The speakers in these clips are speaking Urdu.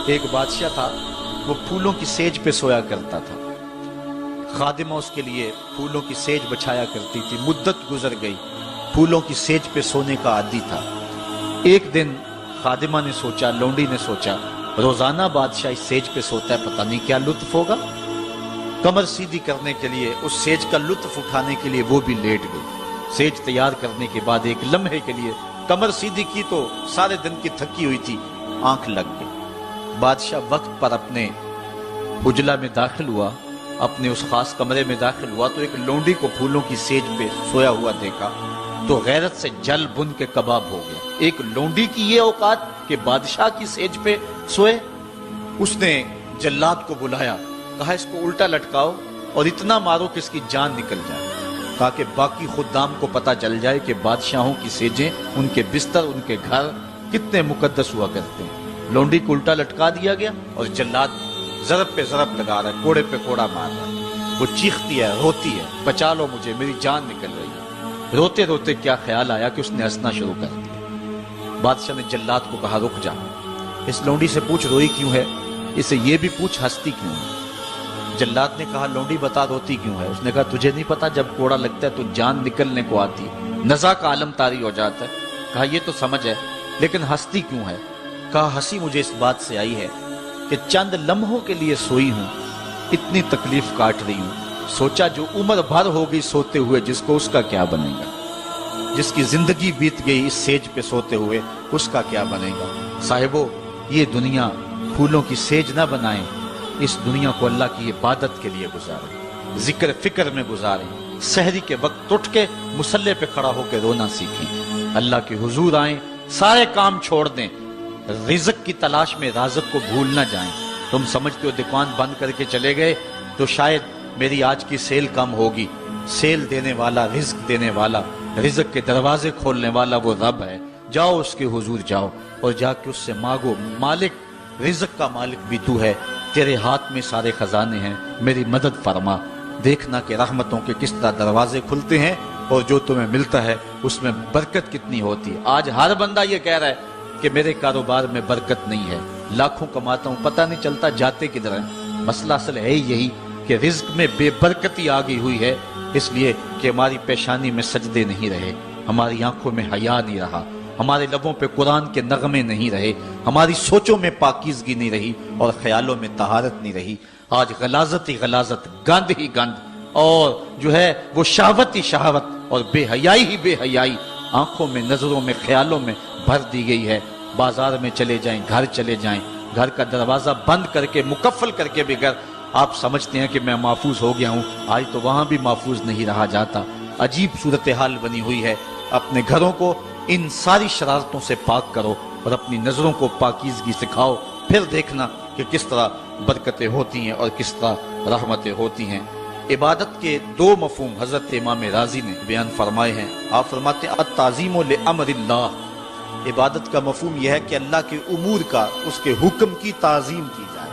ایک بادشاہ تھا، وہ پھولوں کی سیج پہ سویا کرتا تھا، خادمہ اس کے لیے پھولوں کی سیج بچھایا کرتی تھی۔ مدت گزر گئی، پھولوں کی سیج پہ سونے کا عادی تھا۔ ایک دن خادمہ نے سوچا، لونڈی نے سوچا، روزانہ بادشاہ اس سیج پہ سوتا ہے، پتہ نہیں کیا لطف ہوگا۔ کمر سیدھی کرنے کے لیے، اس سیج کا لطف اٹھانے کے لیے وہ بھی لیٹ گئی۔ سیج تیار کرنے کے بعد ایک لمحے کے لیے کمر سیدھی کی تو سارے دن کی تھکی ہوئی تھی، آنکھ لگ گئی۔ بادشاہ وقت پر اپنے اجلا میں داخل ہوا، اپنے اس خاص کمرے میں داخل ہوا تو ایک لونڈی کو پھولوں کی سیج پہ سویا ہوا دیکھا تو غیرت سے جل بن کے کباب ہو گیا۔ ایک لونڈی کی یہ اوقات کہ بادشاہ کی سیج پہ سوئے۔ اس نے جلاد کو بلایا، کہا اس کو الٹا لٹکاؤ اور اتنا مارو کہ اس کی جان نکل جائے، کہا کہ باقی خدام کو پتہ چل جائے کہ بادشاہوں کی سیجیں، ان کے بستر، ان کے گھر کتنے مقدس ہوا کرتے ہیں۔ لونڈی کو الٹا لٹکا دیا گیا اور جلاد ضرب پہ ضرب لگا رہا ہے، کوڑے پہ کوڑا مار رہا ہے۔ وہ چیختی ہے، روتی ہے، بچا لو مجھے، میری جان نکل رہی ہے۔ روتے روتے کیا خیال آیا کہ اس نے ہنسنا شروع کر دیا۔ بادشاہ نے جلاد کو کہا رک جا، اس لونڈی سے پوچھ روئی کیوں ہے، اسے یہ بھی پوچھ ہنستی کیوں ہے۔ جلاد نے کہا لونڈی بتا روتی کیوں ہے۔ اس نے کہا تجھے نہیں پتا جب کوڑا لگتا ہے تو جان نکلنے کو آتی، نزا کا عالم طاری ہو جاتا ہے۔ کہا یہ تو سمجھ ہے، لیکن ہنستی کیوں ہے؟ کہا ہنسی مجھے اس بات سے آئی ہے کہ چند لمحوں کے لیے سوئی ہوں، اتنی تکلیف کاٹ رہی ہوں، سوچا جو عمر بھر ہو گئی سوتے ہوئے جس کو، اس کا کیا بنے گا؟ جس کی زندگی بیت گئی اس سیج پہ سوتے ہوئے، اس کا کیا بنے گا؟ صاحبو، یہ دنیا پھولوں کی سیج نہ بنائیں، اس دنیا کو اللہ کی عبادت کے لیے گزاریں، ذکر فکر میں گزاریں، سحری کے وقت اٹھ کے مصلی پہ کھڑا ہو کے رونا سیکھیں، اللہ کے حضور آئیں، سارے کام چھوڑ دیں، رزق کی تلاش میں رازق کو بھول نہ جائیں۔ تم سمجھتے ہو دکان بند کر کے چلے گئے تو شاید میری آج کی سیل کم ہوگی۔ سیل دینے والا، رزق دینے والا، رزق کے دروازے کھولنے والا وہ رب ہے۔ جاؤ اس کے حضور جاؤ اور جا کے اس سے مانگو، مالک، رزق کا مالک بھی تو ہے، تیرے ہاتھ میں سارے خزانے ہیں، میری مدد فرما۔ دیکھنا کہ رحمتوں کے کس طرح دروازے کھلتے ہیں اور جو تمہیں ملتا ہے اس میں برکت کتنی ہوتی ہے۔ آج ہر بندہ یہ کہہ رہا ہے کہ میرے کاروبار میں برکت نہیں ہے، لاکھوں کماتا ہوں، پتہ نہیں چلتا جاتے کدھر ہیں۔ مسئلہ اصل ہے یہی کہ رزق میں بے برکتی آ گئی ہوئی ہے، اس لیے کہ ہماری پیشانی میں سجدے نہیں رہے، ہماری آنکھوں میں حیا نہیں رہا، ہمارے لبوں پہ قرآن کے نغمے نہیں رہے، ہماری سوچوں میں پاکیزگی نہیں رہی اور خیالوں میں طہارت نہیں رہی۔ آج غلاظت ہی غلاظت، گند ہی گند، اور جو ہے وہ شہوت ہی شہوت اور بے حیائی ہی بے حیائی آنکھوں میں، نظروں میں، خیالوں میں بھر دی گئی ہے۔ بازار میں چلے جائیں، گھر چلے جائیں، گھر کا دروازہ بند کر کے، مقفل کر کے بغیر آپ سمجھتے ہیں کہ میں محفوظ ہو گیا ہوں، آج تو وہاں بھی محفوظ نہیں رہا جاتا۔ عجیب صورتحال بنی ہوئی ہے۔ اپنے گھروں کو ان ساری شرارتوں سے پاک کرو اور اپنی نظروں کو پاکیزگی سکھاؤ، پھر دیکھنا کہ کس طرح برکتیں ہوتی ہیں اور کس طرح رحمتیں ہوتی ہیں۔ عبادت کے دو مفہوم حضرت امام رازی نے بیان فرمائے ہیں۔ آپ فرماتے ہیں التعظیم لامر اللہ، عبادت کا مفہوم یہ ہے کہ اللہ کے امور کا، اس کے حکم کی تعظیم کی جائے۔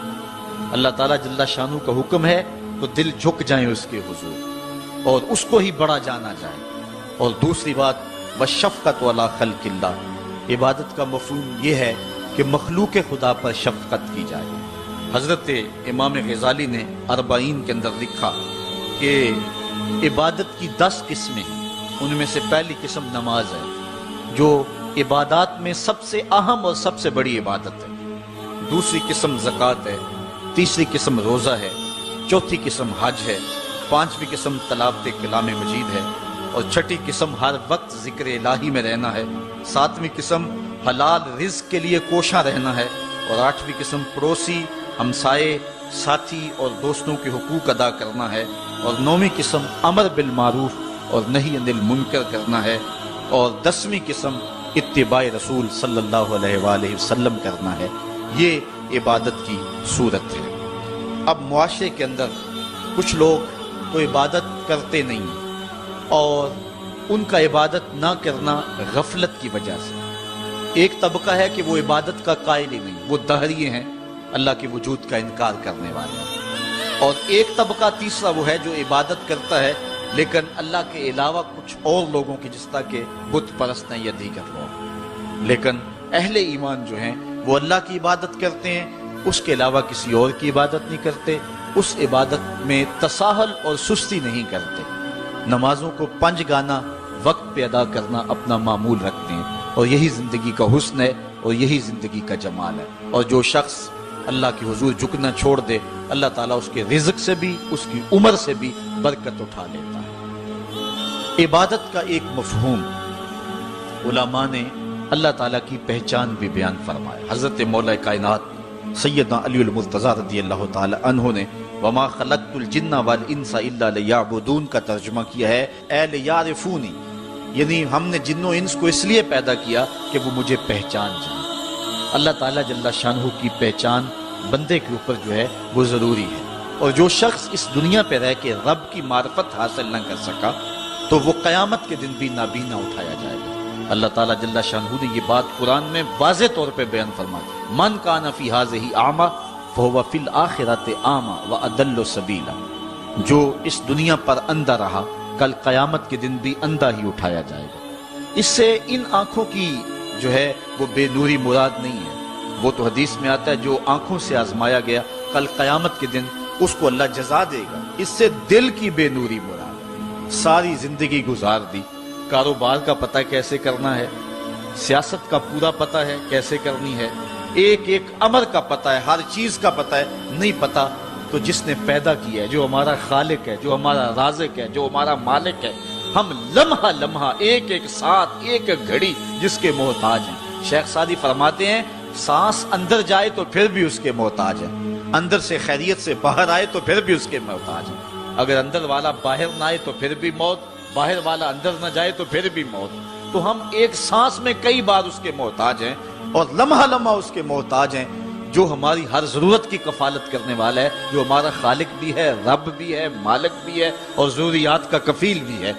اللہ تعالیٰ جل شانہ کا حکم ہے تو دل جھک جائیں اس کے حضور اور اس کو ہی بڑا جانا جائے۔ اور دوسری بات وشفقت علی خلق اللہ، عبادت کا مفہوم یہ ہے کہ مخلوق خدا پر شفقت کی جائے۔ حضرت امام غزالی نے اربعین کے اندر لکھا کہ عبادت کی 10 قسمیں ہیں، ان میں سے پہلی قسم نماز ہے جو عبادات میں سب سے اہم اور سب سے بڑی عبادت ہے۔ دوسری قسم زکوٰۃ ہے، تیسری قسم روزہ ہے، چوتھی قسم حج ہے، پانچویں قسم تلاوت کلام مجید ہے، اور چھٹی قسم ہر وقت ذکر الہی میں رہنا ہے، ساتویں قسم حلال رزق کے لیے کوشاں رہنا ہے، اور آٹھویں قسم پڑوسی، ہمسائے، ساتھی اور دوستوں کے حقوق ادا کرنا ہے، اور نویں قسم امر بالمعروف اور نہی عن المنکر کرنا ہے، اور 10ویں قسم اتباع رسول صلی اللہ علیہ وآلہ وسلم کرنا ہے۔ یہ عبادت کی صورت ہے۔ اب معاشرے کے اندر کچھ لوگ تو عبادت کرتے نہیں ہیں اور ان کا عبادت نہ کرنا غفلت کی وجہ سے۔ ایک طبقہ ہے کہ وہ عبادت کا قائل ہی نہیں، وہ دہریے ہیں، اللہ کے وجود کا انکار کرنے والے ہیں۔ اور ایک طبقہ تیسرا وہ ہے جو عبادت کرتا ہے لیکن اللہ کے علاوہ کچھ اور لوگوں کی، جس طرح کہ بت پرست ہیں یا دیگر لوگ۔ لیکن اہل ایمان جو ہیں وہ اللہ کی عبادت کرتے ہیں، اس کے علاوہ کسی اور کی عبادت نہیں کرتے، اس عبادت میں تساہل اور سستی نہیں کرتے، نمازوں کو 5 گانا وقت پہ ادا کرنا اپنا معمول رکھتے ہیں، اور یہی زندگی کا حسن ہے اور یہی زندگی کا جمال ہے۔ اور جو شخص اللہ کے حضور جھکنا چھوڑ دے، اللہ تعالیٰ اس کے رزق سے بھی، اس کی عمر سے بھی برکت اٹھا لیتا ہے۔ عبادت کا ایک مفہوم علماء نے اللہ تعالیٰ کی پہچان بھی بیان فرمایا۔ حضرت مولا کائنات سیدنا علی المرتضیٰ رضی اللہ تعالی عنہ نے وما خلقت الجن والانس الا لیعبدون کا ترجمہ کیا ہے اے لیعرفونی، یعنی ہم نے جن و انس کو اس لیے پیدا کیا کہ وہ مجھے پہچان جائیں۔ اللہ تعالیٰ جل شانہ کی پہچان بندے کے اوپر جو ہے وہ ضروری ہے، اور جو شخص اس دنیا پہ رہ کے رب کی معرفت حاصل نہ کر سکا تو وہ قیامت کے دن بھی نابینا اٹھایا جائے گا۔ اللہ تعالیٰ جل شانہ نے یہ بات قرآن میں واضح طور پہ بیان فرمائی، من کان فی ھذہ اعمی فہو فی الآخرۃ اعمی واضل سبیلا، جو اس دنیا پر اندھا رہا کل قیامت کے دن بھی اندھا ہی اٹھایا جائے گا۔ اس سے ان آنکھوں کی جو ہے وہ بے نوری مراد نہیں ہے، وہ تو حدیث میں آتا ہے جو آنکھوں سے آزمایا گیا کل قیامت کے دن اس کو اللہ جزا دے گا۔ اس سے دل کی بے نوری مراد ہے۔ ساری زندگی گزار دی، کاروبار کا پتہ کیسے کرنا ہے، سیاست کا پورا پتہ ہے کیسے کرنی ہے، ایک ایک امر کا پتہ ہے، ہر چیز کا پتہ ہے، نہیں پتہ تو جس نے پیدا کیا ہے، جو ہمارا خالق ہے، جو ہمارا رازق ہے، جو ہمارا مالک ہے، ہم لمحہ لمحہ ایک ایک ساتھ ایک ایک گھڑی جس کے محتاج ہیں۔ شیخ سعدی فرماتے ہیں سانس اندر جائے تو پھر بھی اس کے محتاج ہے، اندر سے خیریت سے باہر آئے تو پھر بھی اس کے محتاج ہے، اگر اندر والا باہر نہ آئے تو پھر بھی موت، باہر والا اندر نہ جائے تو پھر بھی موت۔ تو ہم ایک سانس میں کئی بار اس کے محتاج ہیں اور لمحہ لمحہ اس کے محتاج ہیں، جو ہماری ہر ضرورت کی کفالت کرنے والا ہے، جو ہمارا خالق بھی ہے، رب بھی ہے، مالک بھی ہے اور ضروریات کا کفیل بھی ہے،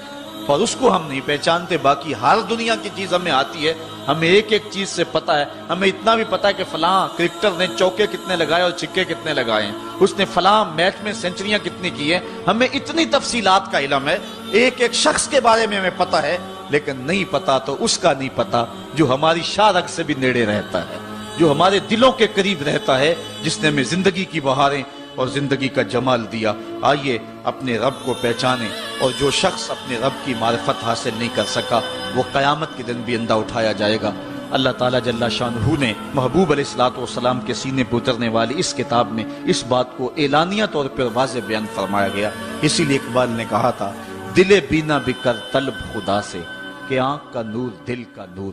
اور اس کو ہم نہیں پہچانتے۔ باقی ہر دنیا کی چیز ہمیں آتی ہے، ہمیں ایک ایک چیز سے پتہ ہے، ہمیں اتنا بھی پتہ ہے کہ فلاں کرکٹر نے چوکے کتنے لگائے اور چھکے کتنے لگائے ہیں، اس نے فلاں میچ میں سینچریاں کتنی کی ہیں، ہمیں اتنی تفصیلات کا علم ہے، ایک ایک شخص کے بارے میں ہمیں پتہ ہے، لیکن نہیں پتہ تو اس کا نہیں پتہ جو ہماری شاہ رگ سے بھی نیڑے رہتا ہے، جو ہمارے دلوں کے قریب رہتا ہے، جس نے ہمیں زندگی کی بہاریں اور زندگی کا جمال دیا۔ آئیے اپنے رب کو پہچانیں، اور جو شخص اپنے رب کی معرفت حاصل نہیں کر سکا وہ قیامت کے دن بھی اندھا اٹھایا جائے گا۔ اللہ تعالیٰ جل شانہ نے محبوب علیہ الصلوۃ والسلام کے سینے پہ اترنے والی اس کتاب میں اس بات کو اعلانیہ طور پر واضح بیان فرمایا گیا۔ اسی لیے اقبال نے کہا تھا دل بینا بکر طلب خدا سے کہ آنکھ کا نور دل کا نور